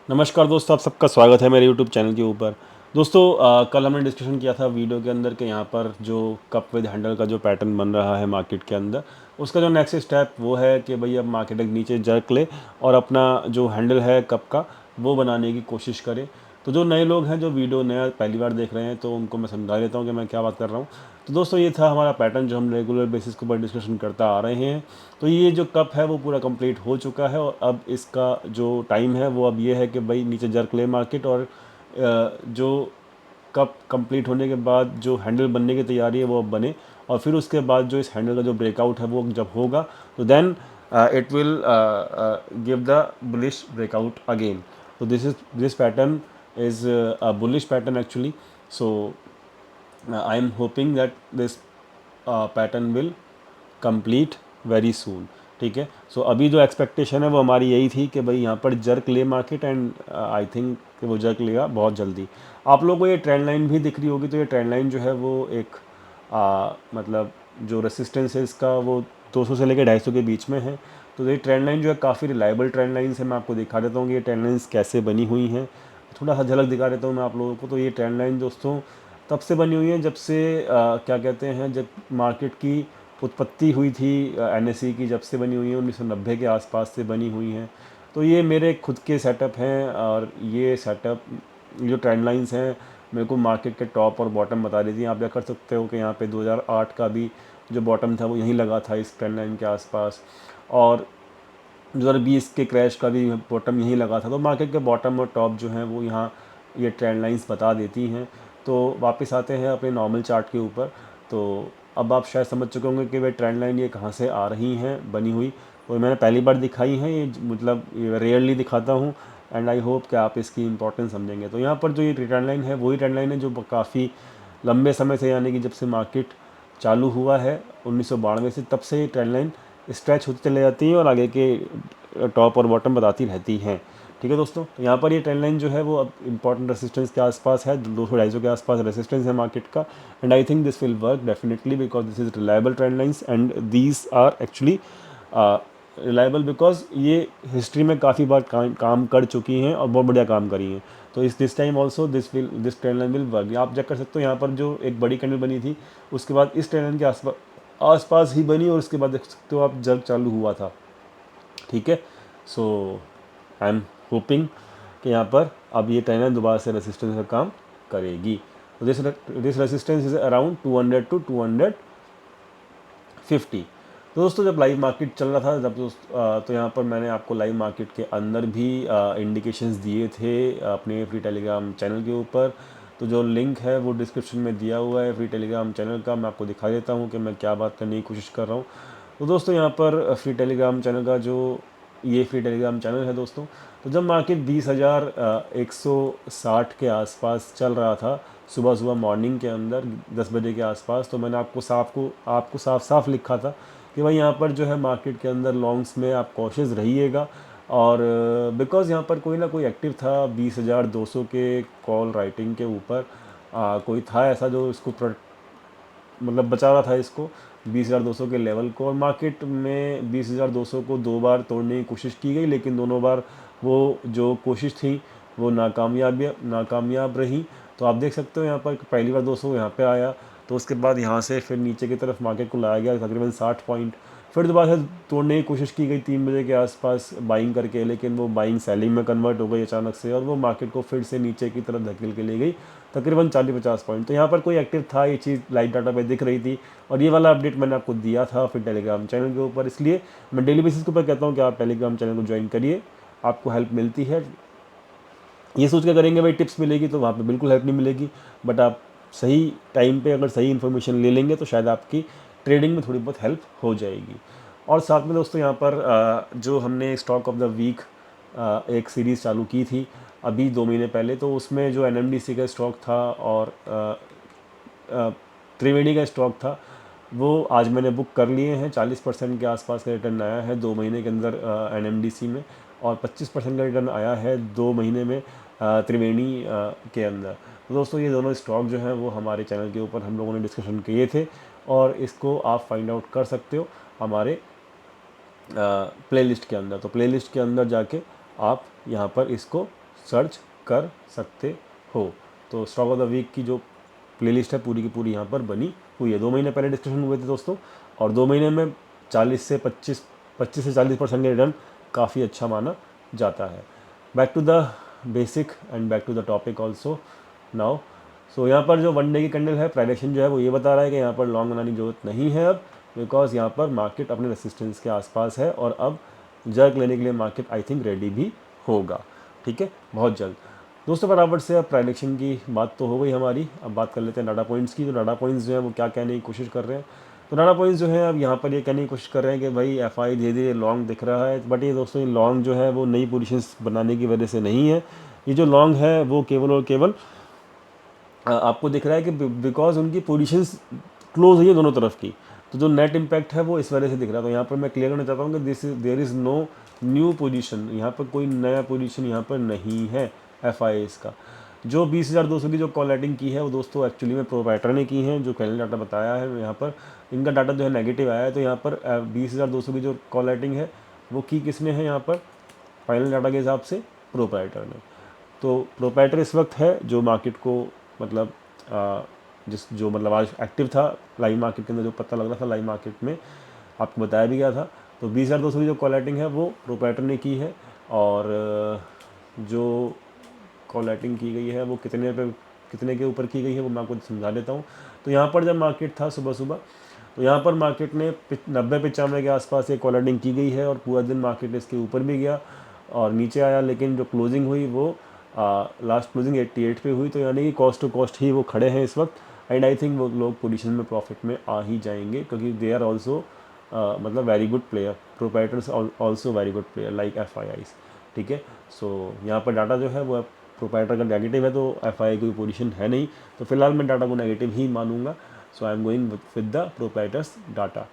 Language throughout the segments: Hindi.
नमस्कार दोस्तों, आप सबका स्वागत है मेरे यूट्यूब चैनल के ऊपर। दोस्तों, कल हमने डिस्कशन किया था वीडियो के अंदर कि यहाँ पर जो कप विद हैंडल का जो पैटर्न बन रहा है मार्केट के अंदर, उसका जो नेक्स्ट स्टेप वो है कि भाई अब मार्केट एक नीचे जर्क ले और अपना जो हैंडल है कप का वो बनाने की कोशिश करे। तो जो नए लोग हैं जो वीडियो नया पहली बार देख रहे हैं तो उनको मैं समझा देता हूँ कि मैं क्या बात कर रहा हूँ। तो दोस्तों, ये था हमारा पैटर्न जो हम रेगुलर बेसिस के ऊपर डिस्कशन करता आ रहे हैं। तो ये जो कप है वो पूरा कंप्लीट हो चुका है और अब इसका जो टाइम है वो अब ये है कि भाई नीचे जर्क ले मार्केट और जो कप कंप्लीट होने के बाद जो हैंडल बनने की तैयारी है वो अब बने। और फिर उसके बाद जो इस हैंडल का जो ब्रेकआउट है वो जब होगा तो then it will give the bullish breakout again. तो this pattern is a bullish pattern actually. So I am hoping that this pattern will complete very soon. ठीक है। सो अभी जो एक्सपेक्टेशन है वो हमारी यही थी कि भाई यहाँ पर जर्क ले मार्केट एंड आई थिंक कि वो जर्क लेगा बहुत जल्दी। आप लोगों को ये ट्रेंड लाइन भी दिख रही होगी, तो ये ट्रेंड लाइन जो है वो एक मतलब जो रेसिस्टेंस है इसका वो 200 से लेकर 250 के बीच में है। तो ये ट्रेंड लाइन जो है काफ़ी रिलायबल ट्रेंड लाइन है। मैं आपको दिखा देता हूँ कि ये ट्रेंड लाइन्स कैसे बनी हुई हैं। थोड़ा सा झलक दिखा देता हूँ मैं आप लोगों को। तो ये ट्रेंड लाइन दोस्तों तब से बनी हुई है जब से क्या कहते हैं, जब मार्केट की उत्पत्ति हुई थी एनएसई की, जब से बनी हुई है 1990 के आसपास से बनी हुई हैं। तो ये मेरे खुद के सेटअप हैं और ये सेटअप जो ट्रेंड लाइंस हैं मेरे को मार्केट के टॉप और बॉटम बता देती हैं। आप क्या कर सकते हो कि यहाँ पे 2008 का भी जो बॉटम था वो यहीं लगा था इस ट्रेंड लाइन के आसपास, और 2020 के क्रैश का भी बॉटम यहीं लगा था। तो मार्केट के बॉटम और टॉप जो हैं वो यहाँ ये ट्रेंड लाइंस बता देती हैं। तो वापस आते हैं अपने नॉर्मल चार्ट के ऊपर। तो अब आप शायद समझ चुके होंगे कि वे ट्रेंड लाइन ये कहाँ से आ रही हैं बनी हुई। और मैंने पहली बार दिखाई हैं ये, मतलब ये रेयरली दिखाता हूँ एंड आई होप कि आप इसकी इंपॉर्टेंस समझेंगे। तो यहाँ पर जो ये ट्रेंड लाइन है वही ट्रेंड लाइन है जो काफ़ी लंबे समय से, यानी कि जब से मार्केट चालू हुआ है 1992 से, तब से ये ट्रेंड लाइन स्ट्रेच होती चले जाती है और आगे के टॉप और बॉटम बताती रहती हैं। ठीक है दोस्तों, तो यहाँ पर ये ट्रेंड लाइन जो है वो अब इंपॉर्टेंट रेसिस्टेंस के आसपास है, 200-250 के आसपास रेसिस्टेंस है मार्केट का। And I think this will work definitely because this is reliable trend lines and these are actually reliable because ये हिस्ट्री में काफ़ी बार काम कर चुकी हैं और बहुत बढ़िया काम करी हैं। तो इस this time also this trend line will work. आप चेक कर सकते हो यहाँ पर जो एक बड़ी कैंडल बनी थी उसके बाद इस ट्रेंड लाइन के आसपास ही बनी और उसके बाद देख सकते हो आप जर्क चालू हुआ था। ठीक है। सो आई एम होपिंग कि यहाँ पर अब ये ट्रेंड लाइन दोबारा से रेसिस्टेंस का काम करेगी। तो this resistance is around 200 two 250। तो दोस्तों, जब लाइव मार्केट चल रहा था जब तो यहाँ पर मैंने आपको लाइव मार्केट के अंदर भी इंडिकेशंस दिए थे अपने फ्री टेलीग्राम चैनल के ऊपर। तो जो लिंक है वो डिस्क्रिप्शन में दिया हुआ है फ्री टेलीग्राम चैनल का। मैं आपको दिखा देता हूँ कि मैं क्या बात करने की कोशिश कर रहा हूँ। तो दोस्तों, यहाँ पर फ्री टेलीग्राम चैनल का जो ये फ्री टेलीग्राम चैनल है दोस्तों, तो जब मार्केट 20,160 के आसपास चल रहा था सुबह सुबह मॉर्निंग के अंदर 10 बजे के आसपास, तो मैंने आपको साफ साफ लिखा था कि भाई यहाँ पर जो है मार्केट के अंदर लॉन्ग्स में आप कॉशियस रहिएगा। और बिकॉज़ यहाँ पर कोई ना कोई एक्टिव था 20,200 के कॉल राइटिंग के ऊपर। कोई था ऐसा जो इसको मतलब बचा रहा था इसको 20,200 के लेवल को। और मार्केट में 20,200 को दो बार तोड़ने की कोशिश की गई, लेकिन दोनों बार वो जो कोशिश थी वो नाकामयाब रही। तो आप देख सकते हो यहाँ पर पहली बार 200 यहाँ पे आया, तो उसके बाद यहाँ से फिर नीचे की तरफ मार्केट को लाया गया तकरीबन 60 पॉइंट। फिर दोबारा से तोड़ने की कोशिश की गई 3 बजे के आसपास बाइंग करके, लेकिन वो बाइंग सेलिंग में कन्वर्ट हो गई अचानक से और वो मार्केट को फिर से नीचे की तरफ धकेल के ले गई तकरीबन 40-50 पॉइंट। तो यहाँ पर कोई एक्टिव था, ये चीज़ लाइव डाटा पे दिख रही थी और ये वाला अपडेट मैंने आपको दिया था फिर टेलीग्राम चैनल के ऊपर। इसलिए मैं डेली बेसिस के ऊपर कहता हूँ कि आप टेलीग्राम चैनल को ज्वाइन करिए, आपको हेल्प मिलती है। ये सोच के करेंगे भाई टिप्स मिलेगी, तो वहाँ पे बिल्कुल हेल्प नहीं मिलेगी। बट आप सही टाइम पे अगर सही इन्फॉर्मेशन ले लेंगे तो शायद आपकी ट्रेडिंग में थोड़ी बहुत हेल्प हो जाएगी। और साथ में दोस्तों यहाँ पर जो हमने स्टॉक ऑफ द वीक एक सीरीज़ चालू की थी अभी 2 महीने पहले, तो उसमें जो एनएमडीसी का स्टॉक था और त्रिवेणी का स्टॉक था वो आज मैंने बुक कर लिए हैं। 40% के आसपास का रिटर्न आया है 2 महीने के अंदर एनएमडीसी में, और 25% का रिटर्न आया है 2 महीने में त्रिवेणी के अंदर। तो दोस्तों, ये दोनों स्टॉक जो हैं वो हमारे चैनल के ऊपर हम लोगों ने डिस्कशन किए थे और इसको आप फाइंड आउट कर सकते हो हमारे प्लेलिस्ट के अंदर। तो प्लेलिस्ट के अंदर जाके आप यहाँ पर इसको सर्च कर सकते हो। तो स्टॉक ऑफ द वीक की जो प्लेलिस्ट है पूरी की पूरी यहाँ पर बनी हुई है। 2 महीने पहले डिस्कशन हुए थे दोस्तों, और 2 महीने में 40 से 25 से 40% का रिटर्न काफ़ी अच्छा माना जाता है। Back to the basic and back to the topic also now. So यहाँ पर जो वन डे की कैंडल है, प्राइडेक्शन जो है वो ये बता रहा है कि यहाँ पर लॉन्ग बनाने की जरूरत नहीं है अब, बिकॉज यहाँ पर मार्केट अपने रेसिस्टेंस के आसपास है और अब जर्क लेने के लिए मार्केट आई थिंक रेडी भी होगा। ठीक है, बहुत जल्द। दोस्तों फटाफट से अब प्राइडेक्शन की बात तो हो गई हमारी, अब बात कर लेते हैं डाटा पॉइंट्स की। तो डाटा पॉइंट्स जो है वो क्या कहने की कोशिश कर रहे हैं, तो डाटा पॉइंट्स जो है अब यहाँ पर ये कहने की कोशिश कर रहे हैं कि भाई एफआई धीरे धीरे लॉन्ग दिख रहा है, बट ये दोस्तों ये लॉन्ग जो है वो नई पोजीशंस बनाने की वजह से नहीं है। ये जो लॉन्ग है वो केवल और केवल आपको दिख रहा है कि बिकॉज उनकी पोजीशंस क्लोज हुई है दोनों तरफ की, तो जो नेट इम्पैक्ट है वो इस वजह से दिख रहा है। तो यहाँ पर मैं क्लियर करना चाहता हूँ कि there is no new position, यहाँ पर कोई नया पोजीशन यहाँ पर नहीं है एफ का। जो 20,200 की जो कॉल राइटिंग की है वो दोस्तों एक्चुअली में प्रोवाइडर ने की है, जो कैलेंडर डाटा बताया है यहाँ पर इनका डाटा जो है नेगेटिव आया है। तो यहाँ पर 20,200 की जो कॉल राइटिंग है वो की किसने है यहाँ पर फाइनल डाटा के हिसाब से प्रोप्राइटर ने। तो प्रोप्राइटर इस वक्त है जो मार्केट को मतलब जो मतलब आज एक्टिव था लाइव मार्केट के अंदर, जो पता लग रहा था लाइव मार्केट में आपको बताया भी गया था। तो 20,200 की जो कॉल राइटिंग है वो प्रोप्राइटर ने की है, और जो कॉल राइटिंग की गई है वो कितने के ऊपर की गई है वो मैं आपको समझा देता हूँ। तो यहाँ पर जब मार्केट था सुबह सुबह, तो यहाँ पर मार्केट ने 90-95 के आसपास एक कॉल राइटिंग की गई है, और पूरा दिन मार्केट इसके ऊपर भी गया और नीचे आया, लेकिन जो क्लोजिंग हुई वो लास्ट क्लोजिंग 88 पे हुई। तो यानी कि कॉस्ट टू कॉस्ट ही वो खड़े हैं इस वक्त, एंड आई थिंक वो लोग पोजीशन में प्रॉफिट में आ ही जाएंगे, क्योंकि दे आर ऑल्सो मतलब very good player, proprietors also very good player like F. ठीक है, सो यहाँ पर डाटा जो है वो प्रोप्राइटर का नेगेटिव है, तो एफ की पोजीशन है नहीं, तो फिलहाल मैं डाटा को नेगेटिव ही मानूंगा। So I am going with the proprietors data.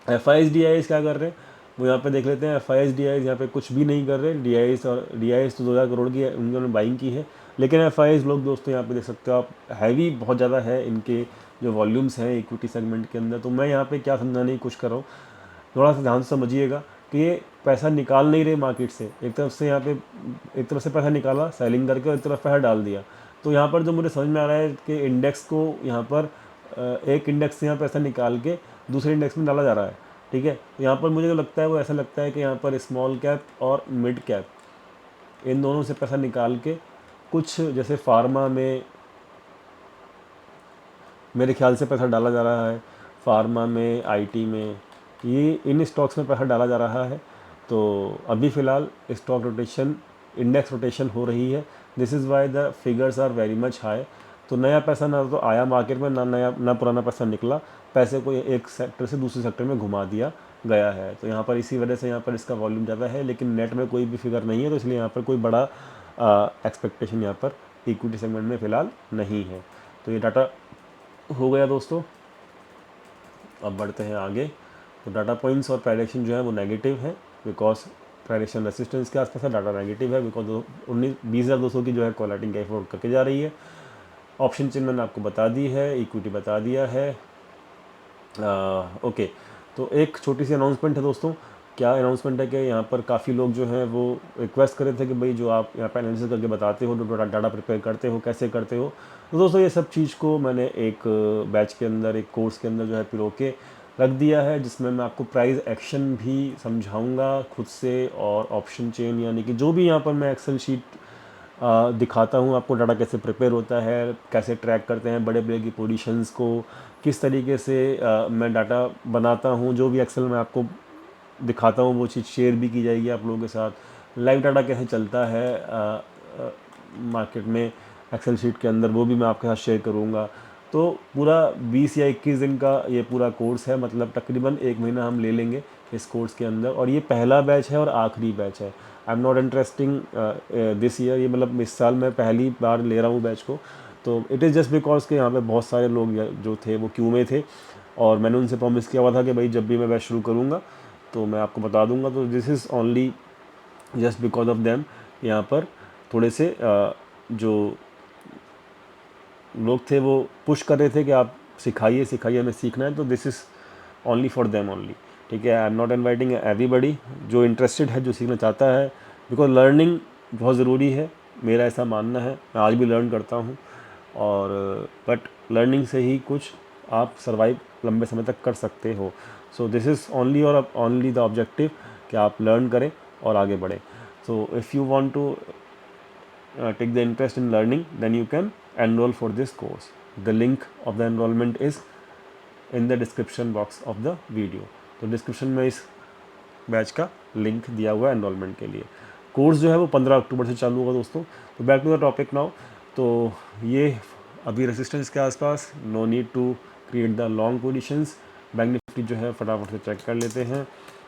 F I क्या कर रहे हैं वो यहाँ पे देख लेते हैं। एफ यहाँ पे कुछ भी नहीं कर रहे। डी तो 2,000 करोड़ की उन्होंने बाइंग की है, लेकिन एफ लोग दोस्तों यहाँ पे देख सकते हो आप, हैवी बहुत ज़्यादा है इनके जो वॉल्यूम्स हैं इक्विटी सेगमेंट के अंदर। तो मैं यहाँ पे क्या समझाने की कोशिश कर रहा हूँ, थोड़ा सा ध्यान से समझिएगा कि ये पैसा निकाल नहीं रहे मार्केट से। एक तरफ से यहाँ पे एक तरफ से पैसा निकाला सेलिंग करके, और एक तरफ पैसा डाल दिया। तो यहाँ पर जो मुझे समझ में आ रहा है कि इंडेक्स को यहाँ पर एक इंडेक्स से यहाँ पैसा निकाल के दूसरे इंडेक्स में डाला जा रहा है। ठीक है, तो यहाँ पर मुझे जो लगता है वो ऐसा लगता है कि यहाँ पर स्मॉल कैप और मिड कैप इन दोनों से पैसा निकाल के कुछ जैसे फार्मा में मेरे ख्याल से पैसा डाला जा रहा है, फार्मा में, आईटी में, ये इन स्टॉक्स में पैसा डाला जा रहा है। तो अभी फ़िलहाल स्टॉक रोटेशन, इंडेक्स रोटेशन हो रही है। This is why the figures are very much high. तो नया पैसा ना तो आया मार्केट में, ना पुराना पैसा निकला, पैसे को एक सेक्टर से दूसरे सेक्टर में घुमा दिया गया है। तो यहाँ पर इसी वजह से यहाँ पर इसका वॉल्यूम ज़्यादा है, लेकिन नेट में कोई भी फिगर नहीं है, तो इसलिए यहाँ पर कोई बड़ा एक्सपेक्टेशन यहाँ पर इक्विटी सेगमेंट में फ़िलहाल नहीं है। तो ये डाटा हो गया दोस्तों। अब बढ़ते हैं आगे। तो डाटा पॉइंट्स और प्राइडेक्शन जो है वो नेगेटिव है, बिकॉज प्राइडेक्शन रेसिस्टेंस के आसपास है, डाटा नेगेटिव है बिकॉज 20,200 की जो है कॉल राइटिंग कैरी फॉरवर्ड करके जा रही है। ऑप्शन चेन मैंने आपको बता दी है, इक्विटी बता दिया है। ओके, तो एक छोटी सी अनाउंसमेंट है दोस्तों। क्या अनाउंसमेंट है कि यहाँ पर काफ़ी लोग जो हैं वो रिक्वेस्ट कर रहे थे कि भाई जो आप यहाँ पर एनालिसिस करके बताते हो, जो डाटा प्रिपेयर करते हो, कैसे करते हो। तो दोस्तों ये सब चीज़ को मैंने एक बैच के अंदर, एक कोर्स के अंदर जो है पिरो के रख दिया है, जिसमें मैं आपको प्राइस एक्शन भी समझाऊंगा खुद से, और ऑप्शन चेन यानी कि जो भी यहाँ पर मैं एक्सेल शीट दिखाता हूँ आपको, डाटा कैसे प्रिपेयर होता है, कैसे ट्रैक करते हैं बड़े बड़े की पोजीशंस को, किस तरीके से मैं डाटा बनाता हूँ, जो भी एक्सेल में आपको दिखाता हूँ वो चीज़ शेयर भी की जाएगी आप लोगों के साथ। लाइव डाटा कैसे चलता है मार्केट में एक्सेल शीट के अंदर, वो भी मैं आपके साथ शेयर करूँगा। तो पूरा 20 या 21 दिन का ये पूरा कोर्स है, मतलब तकरीबन 1 महीना हम ले लेंगे इस कोर्स के अंदर, और ये पहला बैच है और आखिरी बैच है। I am not interesting this year, ये मतलब इस साल मैं पहली बार ले रहा हूँ बैच को। तो इट इज़ जस्ट बिकॉज के यहाँ पे बहुत सारे लोग जो थे वो क्यू में थे, और मैंने उनसे प्रॉमिस किया हुआ था कि भाई जब भी मैं बैच शुरू करूँगा तो मैं आपको बता दूंगा। तो this is only just because of them. यहाँ पर थोड़े से जो लोग थे वो पुश कर रहे थे कि आप सिखाइए सिखाइए, हमें सीखना है। तो this is only for them only. ठीक है, I am not inviting everybody, जो इंटरेस्टेड है, जो सीखना चाहता है, बिकॉज लर्निंग बहुत ज़रूरी है। मेरा ऐसा मानना है, मैं आज भी लर्न करता हूँ। और बट लर्निंग से ही कुछ आप सर्वाइव लंबे समय तक कर सकते हो। सो दिस इज़ ओनली और ओनली द ऑब्जेक्टिव कि आप लर्न करें और आगे बढ़ें। So if you want to take the interest in learning, then you can enroll for this course. The link of the enrollment is in the description box of the video. तो डिस्क्रिप्शन में इस बैच का लिंक दिया हुआ है एनरोलमेंट के लिए। कोर्स जो है वो 15 अक्टूबर से चालू होगा दोस्तों। तो back to the topic now. तो ये अभी रेसिस्टेंस के आसपास, no need to create the long positions. Bank Nifty जो है फटाफट से चेक कर लेते हैं।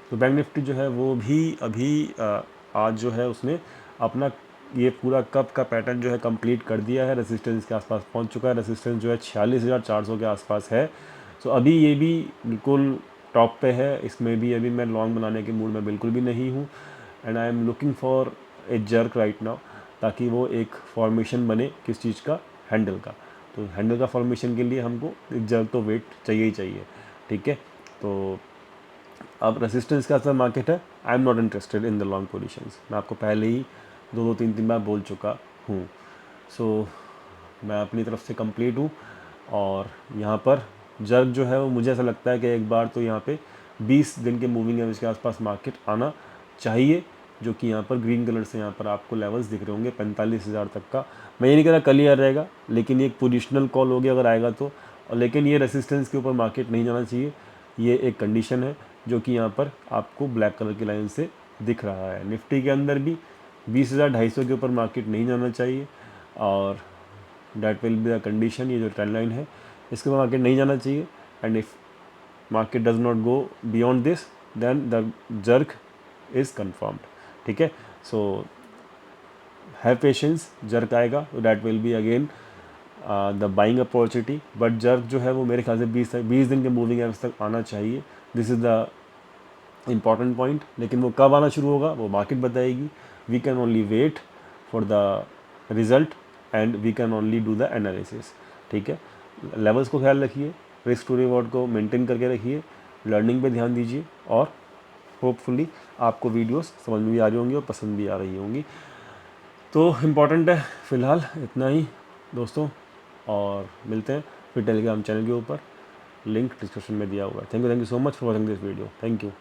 तो बैंक निफ्टी जो है वो भी अभी आज जो है उसने अपना ये पूरा कप का पैटर्न जो है कंप्लीट कर दिया है, रेसिस्टेंस के आसपास पहुंच चुका है। रेसिस्टेंस जो है 46,400 के आसपास है। सो अभी ये भी बिल्कुल टॉप पे है। इसमें भी अभी मैं लॉन्ग बनाने के मूड में बिल्कुल भी नहीं हूँ। And I am looking for a jerk right now, ताकि वो एक फॉर्मेशन बने किस चीज़ का, हैंडल का। तो हैंडल का फॉर्मेशन के लिए हमको एक जर्क तो वेट चाहिए ही चाहिए, ठीक है। तो अब रेसिस्टेंस का असर मार्केट है, I am not interested in the long positions. मैं आपको पहले ही दो तीन बार बोल चुका हूँ। सो मैं अपनी तरफ से कंप्लीट हूँ। और यहाँ पर जर्क जो है वो मुझे ऐसा लगता है कि एक बार तो यहाँ पे 20 दिन के मूविंग एवरेज के आसपास मार्केट आना चाहिए, जो कि यहाँ पर ग्रीन कलर से यहाँ पर आपको लेवल्स दिख रहे होंगे 45,000 तक का। मैं ये नहीं कह रहा कल ही आ रहेगा, लेकिन ये एक पोजिशनल कॉल होगी अगर आएगा तो। और लेकिन ये रेसिस्टेंस के ऊपर मार्केट नहीं जाना चाहिए, ये एक कंडीशन है जो कि यहाँ पर आपको ब्लैक कलर की लाइन से दिख रहा है। निफ्टी के अंदर भी 20,250 के ऊपर मार्केट नहीं जाना चाहिए, और that will be the condition. ये जो ट्रेंड लाइन है इसके ऊपर मार्केट नहीं जाना चाहिए। And if market does not go beyond this, then the jerk is confirmed, ठीक है। सो हैव पेशेंस, जर्क आएगा तो that will be again the buying opportunity. But jerk जो है वो मेरे ख्याल से 20 दिन के मूविंग एवरेज तक आना चाहिए। This is the important point. लेकिन वो कब आना शुरू होगा वो मार्केट बताएगी। We can only wait for the result and we can only do the analysis, ठीक है। लेवल्स को ख्याल रखिए, रिस्क टू रिवॉर्ड को मेंटेन करके रखिए, लर्निंग पे ध्यान दीजिए, और होपफुली आपको वीडियोस समझ में भी आ रही होंगी और पसंद भी आ रही होंगी। तो इम्पॉर्टेंट है फ़िलहाल इतना ही दोस्तों, और मिलते हैं फिर टेलीग्राम चैनल के ऊपर, लिंक डिस्क्रिप्शन में दिया हुआ है। Thank you so much for watching this video. Thank you.